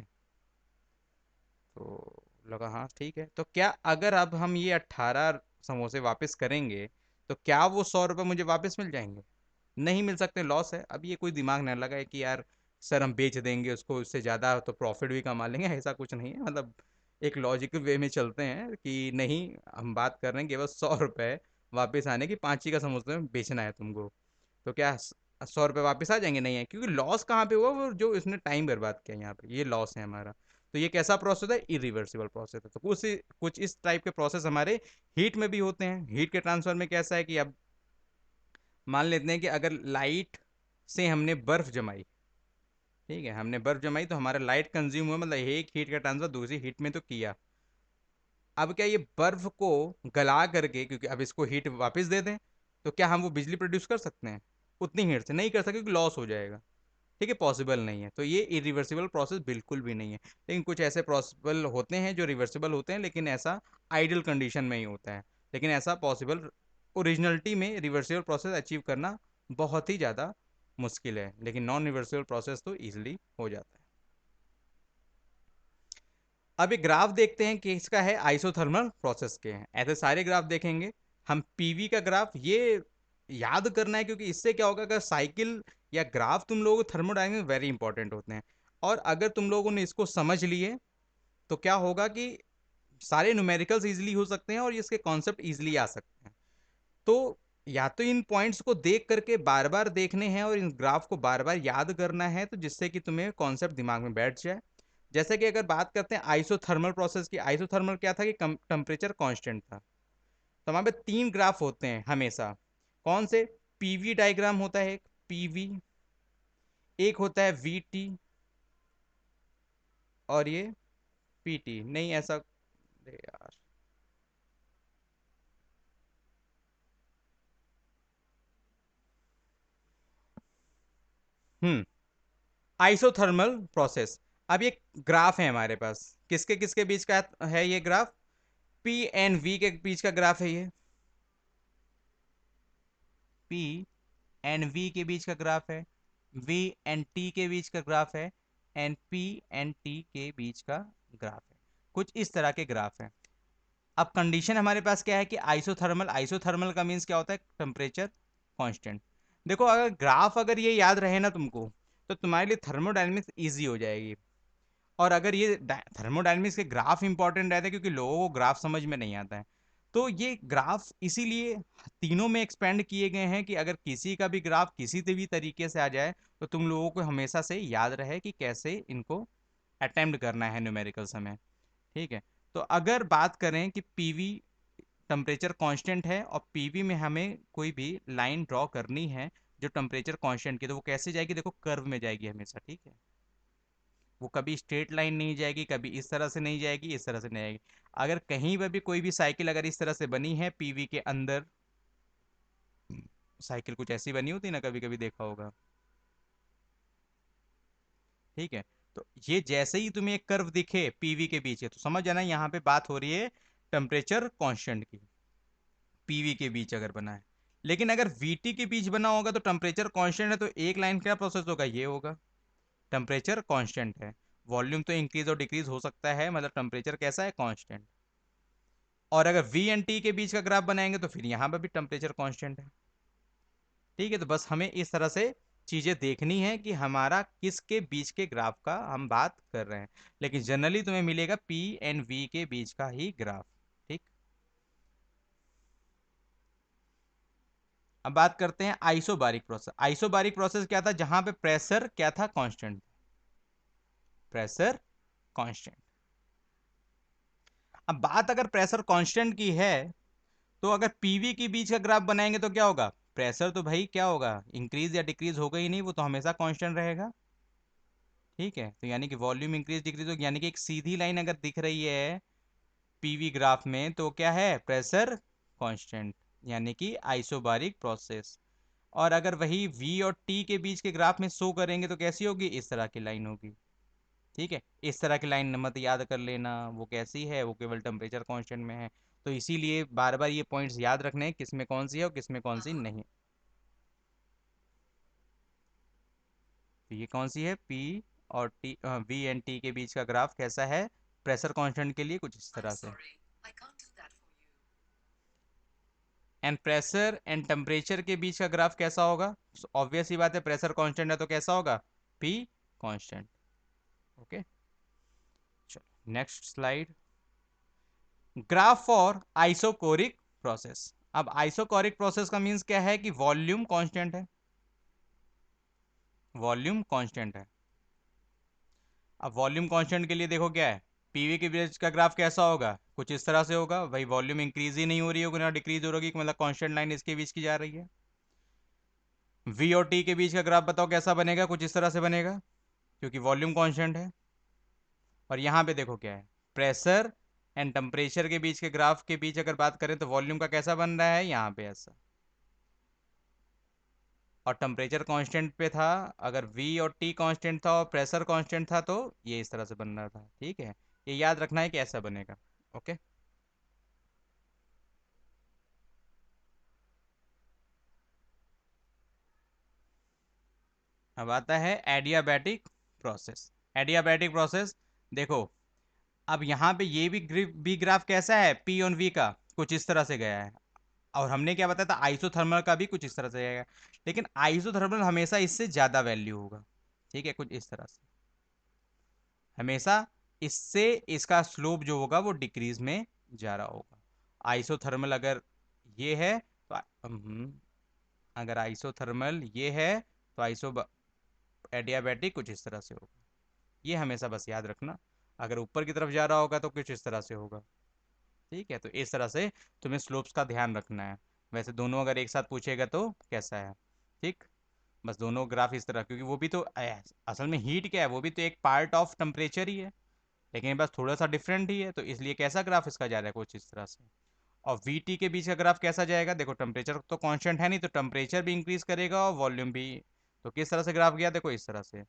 तो लगा हाँ ठीक है, तो क्या अगर अब हम ये 18 समोसे वापस करेंगे, तो क्या वो 100 रुपये मुझे वापस मिल जाएंगे, नहीं मिल सकते, लॉस है। अब ये कोई दिमाग ना लगाए कि यार सर हम बेच देंगे उसको, उससे ज़्यादा तो प्रॉफिट भी कमा लेंगे, ऐसा कुछ नहीं है, मतलब एक लॉजिकल वे में चलते हैं कि नहीं, हम बात कर रहे हैं केवल 100 रुपये वापस आने की, 5 ही का समोसा बेचना है तुमको, तो क्या 100 रुपये वापस आ जाएंगे, नहीं है, क्योंकि लॉस कहाँ पे हुआ, वो जो इसने टाइम बर्बाद किया यहाँ पे, ये लॉस है हमारा। तो ये कैसा प्रोसेस है, इरिवर्सिबल प्रोसेस है। तो कुछ इस टाइप के प्रोसेस हमारे हीट में भी होते हैं। हीट के ट्रांसफर में कैसा है कि अब मान लेते हैं कि अगर लाइट से हमने बर्फ जमाई, ठीक है, हमने बर्फ जमाई तो हमारा लाइट कंज्यूम हुआ, मतलब एक हीट का ट्रांसफर दूसरी हीट में तो किया। अब क्या ये बर्फ को गला करके, क्योंकि अब इसको हीट वापस दे दें, तो क्या हम वो बिजली प्रोड्यूस कर सकते हैं, उतनी हीट से नहीं कर सकते, क्योंकि लॉस हो जाएगा, ठीक है, पॉसिबल नहीं है। तो ये इरिवर्सिबल प्रोसेस बिल्कुल भी नहीं है। लेकिन कुछ ऐसे पॉसिबल होते हैं जो रिवर्सिबल होते हैं, लेकिन ऐसा आइडियल कंडीशन में ही होता है, लेकिन ऐसा पॉसिबल ओरिजिनलिटी में रिवर्सिबल प्रोसेस अचीव करना बहुत ही ज़्यादा मुश्किल है, लेकिन नॉन रिवर्सिबल प्रोसेस तो ईजिली हो जाता है। अब एक ग्राफ देखते हैं कि इसका है आइसोथर्मल प्रोसेस के हैं, ऐसे सारे ग्राफ देखेंगे हम। पीवी का ग्राफ ये याद करना है, क्योंकि इससे क्या होगा, अगर साइकिल या ग्राफ तुम लोगों को थर्मोडायनेमिक्स वेरी इंपॉर्टेंट होते हैं, और अगर तुम लोगों ने इसको समझ लिए, तो क्या होगा कि सारे न्यूमेरिकल्स इजीली हो सकते हैं, और इसके कॉन्सेप्ट इजीली आ सकते हैं। तो या तो इन पॉइंट्स को देख करके बार बार देखने हैं, और इन ग्राफ को बार बार याद करना है, तो जिससे कि तुम्हें कॉन्सेप्ट दिमाग में बैठ जाए। जैसे कि अगर बात करते हैं आइसोथर्मल प्रोसेस की, आइसोथर्मल क्या था कि टेम्परेचर कांस्टेंट था, तो हमारे पे 3 ग्राफ होते हैं हमेशा, कौन से, पीवी डायग्राम होता है एक, पीवी, एक होता है वीटी, और ये पीटी, नहीं ऐसा, अरे यार, हम्म, आइसोथर्मल प्रोसेस, अब ये ग्राफ है हमारे पास, किसके किसके बीच का है ये ग्राफ? पी एंड वी के बीच का ग्राफ है ये, पी एंड वी के बीच का ग्राफ है, वी एंड टी के बीच का ग्राफ है, एंड पी एंड टी के बीच का ग्राफ है। कुछ इस तरह के ग्राफ है। अब कंडीशन हमारे पास क्या है कि आइसोथर्मल, आइसोथर्मल का मीन्स क्या होता है? Temperature constant. देखो अगर ग्राफ अगर ये याद रहे ना तुमको, तो तुम्हारे लिए थर्मोडायनेमिक्स इजी हो जाएगी। और अगर ये थर्मोडायनेमिक्स के ग्राफ इंपॉर्टेंट रहते हैं क्योंकि लोगों को ग्राफ समझ में नहीं आता है, तो ये ग्राफ इसीलिए तीनों में एक्सपेंड किए गए हैं कि अगर किसी का भी ग्राफ किसी भी तरीके से आ जाए तो तुम लोगों को हमेशा से याद रहे कि कैसे इनको अटेम्प्ट करना है न्यूमेरिकल समय। ठीक है, तो अगर बात करें कि पीवी टेम्परेचर कांस्टेंट है और पीवी में हमें कोई भी लाइन ड्रॉ करनी है जो टेम्परेचर कांस्टेंट की, तो वो कैसे जाएगी? देखो कर्व में जाएगी हमेशा। ठीक है, वो कभी स्ट्रेट लाइन नहीं जाएगी, कभी इस तरह से नहीं जाएगी, इस तरह से नहीं जाएगी। अगर कहीं पर भी कोई भी साइकिल अगर इस तरह से बनी है पीवी के अंदर, साइकिल कुछ ऐसी बनी होती है ना, कभी कभी देखा होगा। ठीक है, तो ये जैसे ही तुम्हें एक कर्व दिखे पीवी के बीच है तो समझ जाना यहाँ पे बात हो रही है टेम्परेचर कांस्टेंट की, पीवी के बीच अगर बना है। लेकिन अगर वीटी के बीच बना होगा तो टेम्परेचर कांस्टेंट है, तो एक लाइन क्या प्रोसेस होगा? ये होगा, टेम्परेचर कांस्टेंट है। वॉल्यूम तो इंक्रीज और डिक्रीज हो सकता है, मतलब टेम्परेचर कैसा है? कांस्टेंट। और अगर वी एंड टी के बीच का ग्राफ बनाएंगे तो फिर यहां पर भी टेम्परेचर कांस्टेंट है। ठीक है, तो बस हमें इस तरह से चीजें देखनी है कि हमारा किसके बीच के ग्राफ का हम बात कर रहे हैं। लेकिन जनरली तुम्हें मिलेगा पी एंड वी के बीच का ही ग्राफ। ठीक, अब बात करते हैं आइसोबारिक प्रोसेस। आइसोबारिक प्रोसेस क्या था? जहां पे प्रेशर क्या था? Constant, pressure constant. अब बात अगर प्रेशर कांस्टेंट की है, तो अगर पीवी के बीच का ग्राफ बनाएंगे तो क्या होगा? प्रेशर तो भाई क्या होगा? इंक्रीज या डिक्रीज होगा ही नहीं, वो तो हमेशा कांस्टेंट रहेगा। ठीक है, तो यानी कि वॉल्यूम इंक्रीज डिक्रीज हो, यानी कि एक सीधी लाइन अगर दिख रही है पीवी ग्राफ में तो क्या है? प्रेशर कांस्टेंट, यानी कि आइसोबारिक प्रोसेस। और अगर वही वी और टी के बीच के ग्राफ में शो करेंगे तो कैसी होगी? इस तरह की लाइन होगी। ठीक है, इस तरह की लाइन मत याद कर लेना, वो कैसी है? वो केवल टेम्परेचर कांस्टेंट में है। तो इसीलिए बार बार ये पॉइंट्स याद रखने हैं किस में कौन सी है और किस में कौन सी नहीं। तो ये कौन सी है? पी और टी, वी एंड टी के बीच का ग्राफ कैसा है प्रेशर कांस्टेंट के लिए? कुछ इस तरह से। एंड प्रेशर एंड टेम्परेचर के बीच का ग्राफ कैसा होगा? ऑब्वियस ही बात है, प्रेशर कांस्टेंट है तो कैसा होगा? P constant. ओके, चलो next slide. Graph for isochoric process. अब आइसोकोरिक प्रोसेस का मीन्स क्या है? कि वॉल्यूम कांस्टेंट है, वॉल्यूम कांस्टेंट है। अब वॉल्यूम कांस्टेंट के लिए देखो क्या है, पीवी के बीच का ग्राफ कैसा होगा? कुछ इस तरह से होगा। भाई वॉल्यूम इंक्रीज ही नहीं हो रही होगी ना डिक्रीज हो रही होगी, मतलब कांस्टेंट लाइन इसके बीच की जा रही है। वी और टी के बीच का ग्राफ बताओ कैसा बनेगा? कुछ इस तरह से बनेगा, क्योंकि वॉल्यूम कांस्टेंट है। और यहाँ पे देखो क्या है, प्रेशर एंड टेम्परेचर के बीच के ग्राफ के बीच अगर बात करें तो वॉल्यूम का कैसा बन रहा है? यहाँ पे ऐसा। और टेम्परेचर कांस्टेंट पे था, अगर वी और टी कांस्टेंट था और प्रेशर कांस्टेंट था तो ये इस तरह से बन रहा था। ठीक है, ये याद रखना है कि ऐसा बनेगा। ओके, अब आता है एडियाबैटिक प्रोसेस। एडियाबैटिक प्रोसेस, देखो अब यहाँ पे ये भी ग्राफ कैसा है? पी ऑन वी का कुछ इस तरह से गया है। और हमने क्या बताया था? आइसोथर्मल का भी कुछ इस तरह से जाएगा। लेकिन आइसोथर्मल हमेशा इससे ज़्यादा वैल्यू होगा। ठीक है, कुछ इस तरह से हमेशा इससे इसका स्लोप जो होगा वो डिक्रीज में जा रहा होगा। आइसोथर्मल अगर ये है तो अगर आइसोथर्मल ये है तो आइसो एडियाबैटिक कुछ इस तरह से होगा। ये हमेशा बस याद रखना, अगर ऊपर की तरफ जा रहा होगा तो कुछ इस तरह से होगा। ठीक है, तो इस तरह से तुम्हें स्लोप्स का ध्यान रखना है। वैसे दोनों अगर एक साथ पूछेगा तो कैसा है? ठीक, बस दोनों ग्राफ इस तरह, क्योंकि वो भी तो असल में हीट क्या है? वो भी तो एक पार्ट ऑफ टेम्परेचर ही है, लेकिन बस थोड़ा सा डिफरेंट ही है। तो इसलिए कैसा ग्राफ इसका जा रहा है? कुछ इस तरह से। और वी टी के बीच का ग्राफ कैसा जाएगा? देखो टेम्परेचर तो कांस्टेंट है नहीं, तो टेम्परेचर भी इंक्रीज करेगा और वॉल्यूम भी। तो किस तरह से ग्राफ गया? देखो इस तरह से।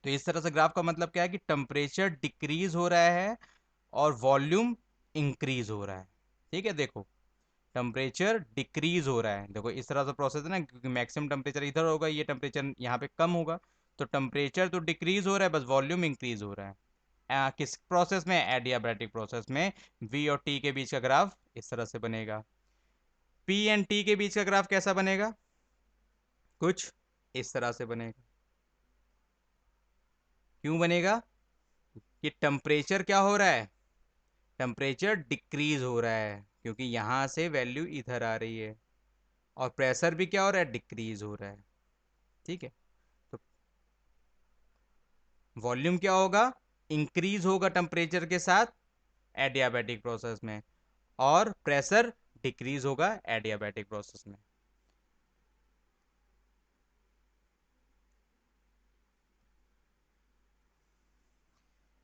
तो इस तरह से ग्राफ का मतलब क्या है कि टेम्परेचर डिक्रीज हो रहा है और वॉल्यूम इंक्रीज हो रहा है। ठीक है, देखो टेम्परेचर डिक्रीज हो रहा है, देखो इस तरह से प्रोसेस है ना, क्योंकि मैक्सिमम टेम्परेचर इधर होगा, ये टेम्परेचर यहाँ पे कम होगा, तो टेम्परेचर तो डिक्रीज हो रहा है, बस वॉल्यूम इंक्रीज हो रहा है। किस प्रोसेस में? एडियाबैटिक प्रोसेस में वी और टी के बीच का ग्राफ इस तरह से बनेगा। पी एंड टी के बीच का ग्राफ कैसा बनेगा? कुछ इस तरह से बनेगा। क्यों बनेगा? कि टेम्परेचर क्या हो रहा है? टेम्परेचर डिक्रीज हो रहा है, क्योंकि यहां से वैल्यू इधर आ रही है, और प्रेशर भी क्या हो रहा है? डिक्रीज हो रहा है। ठीक है, तो वॉल्यूम क्या होगा? इंक्रीज होगा टेम्परेचर के साथ एडियाबैटिक प्रोसेस में, और प्रेशर डिक्रीज होगा एडियाबैटिक प्रोसेस में।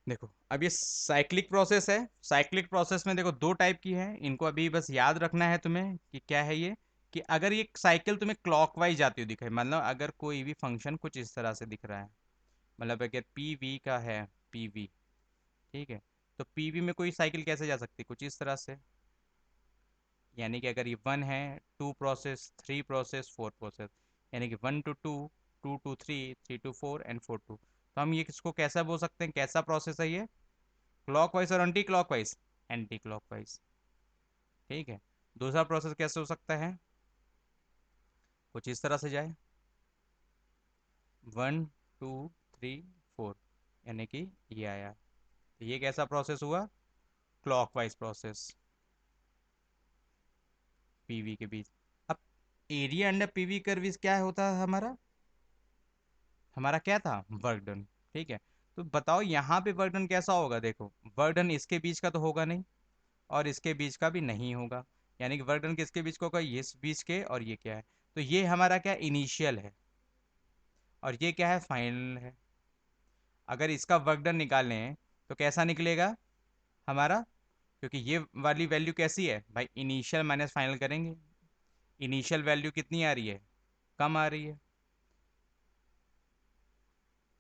देखो अब ये साइक्लिक प्रोसेस है। साइक्लिक प्रोसेस में देखो दो टाइप की है, इनको अभी बस याद रखना है तुम्हें कि क्या है ये। कि अगर ये साइकिल तुम्हें क्लॉकवाइज जाती हुई दिखे, मतलब अगर कोई भी फंक्शन कुछ इस तरह से दिख रहा है, मतलब अगर पी वी का है, पी वी, ठीक है, तो पी वी में कोई साइकिल कैसे जा सकती है? कुछ इस तरह से। यानी कि अगर ये वन है, two process, three process, four process, यानी कि one to two, two to three, three to four and four to, तो हम ये किसको कैसा बोल सकते हैं, कैसा प्रोसेस है ये? क्लॉकवाइज और एंटी क्लॉकवाइज? Anti clockwise. ठीक है। दूसरा प्रोसेस कैसे हो सकता है? कुछ इस तरह से जाए, वन टू थ्री फोर, यानी कि ये आया, तो ये कैसा प्रोसेस हुआ? क्लॉकवाइज प्रोसेस पीवी के बीच। अब एरिया अंडर पीवी कर्व क्या होता है हमारा? हमारा क्या था? Work done. ठीक है, तो बताओ यहाँ पे वर्क डन कैसा होगा? देखो वर्क डन इसके बीच का तो होगा नहीं, और इसके बीच का भी नहीं होगा, यानी कि वर्क डन किसके बीच का होगा? ये इस बीच के, और ये क्या है? तो ये हमारा क्या इनिशियल है, और ये क्या है? फाइनल है। अगर इसका वर्क डन निकालें तो कैसा निकलेगा हमारा? क्योंकि ये वाली वैल्यू कैसी है भाई? इनिशियल माइनस फाइनल करेंगे, इनिशियल वैल्यू कितनी आ रही है? कम आ रही है,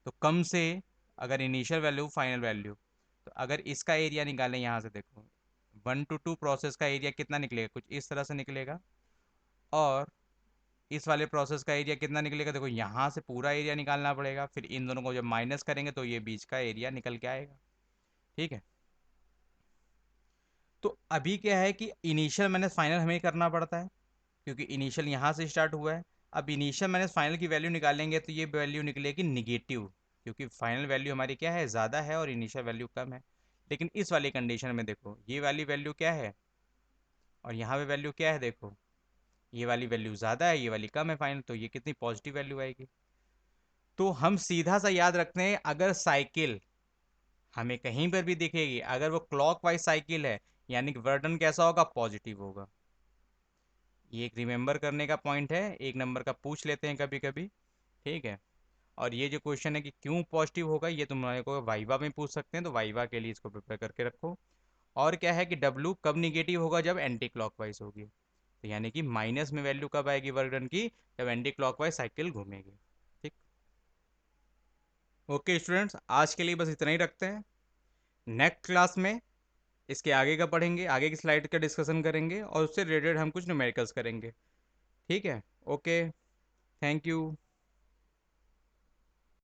तो कम से अगर इनिशियल वैल्यू फाइनल वैल्यू, तो अगर इसका एरिया निकालें यहाँ से, देखो वन टू टू प्रोसेस का एरिया कितना निकलेगा? कुछ इस तरह से निकलेगा। और इस वाले प्रोसेस का एरिया कितना निकलेगा? देखो यहाँ से पूरा एरिया निकालना पड़ेगा, फिर इन दोनों को जब माइनस करेंगे तो ये बीच का एरिया निकल के आएगा। ठीक है, तो अभी क्या है कि इनिशियल माइनस फाइनल हमें करना पड़ता है, क्योंकि इनिशियल यहाँ से स्टार्ट हुआ है। अब इनिशियल माइनस फाइनल की वैल्यू निकालेंगे तो ये वैल्यू निकलेगी निगेटिव, क्योंकि फाइनल वैल्यू हमारी क्या है? ज़्यादा है, और इनिशियल वैल्यू कम है। लेकिन इस वाली कंडीशन में देखो ये वाली वैल्यू क्या है, और यहाँ पे वैल्यू क्या है? देखो ये वाली वैल्यू ज़्यादा है, ये वाली कम है फाइनल, तो ये कितनी पॉजिटिव वैल्यू आएगी। तो हम सीधा सा याद रखते हैं, अगर साइकिल हमें कहीं पर भी दिखेगी, अगर वो क्लॉकवाइज साइकिल है, यानी कि वर्डन कैसा होगा? पॉजिटिव होगा। ये एक रिमेंबर करने का पॉइंट है, एक नंबर का पूछ लेते हैं कभी कभी। ठीक है, और ये जो क्वेश्चन है कि क्यों पॉजिटिव होगा, ये तुम्हारे को वाइवा में पूछ सकते हैं, तो वाइवा के लिए इसको प्रिपेयर करके रखो। और क्या है कि डब्लू कब निगेटिव होगा? जब एंटी क्लॉकवाइज होगी, तो यानी कि माइनस में वैल्यू कब आएगी वर्क डन की? जब एंटी क्लॉकवाइज साइकिल घूमेगी। ठीक। ओके स्टूडेंट्स, आज के लिए बस इतना ही रखते हैं। नेक्स्ट क्लास में इसके आगे का पढ़ेंगे, आगे की स्लाइड का डिस्कशन करेंगे, और उससे रिलेटेड हम कुछ न्यूमेरिकल्स करेंगे। ठीक है, ओके, थैंक यू।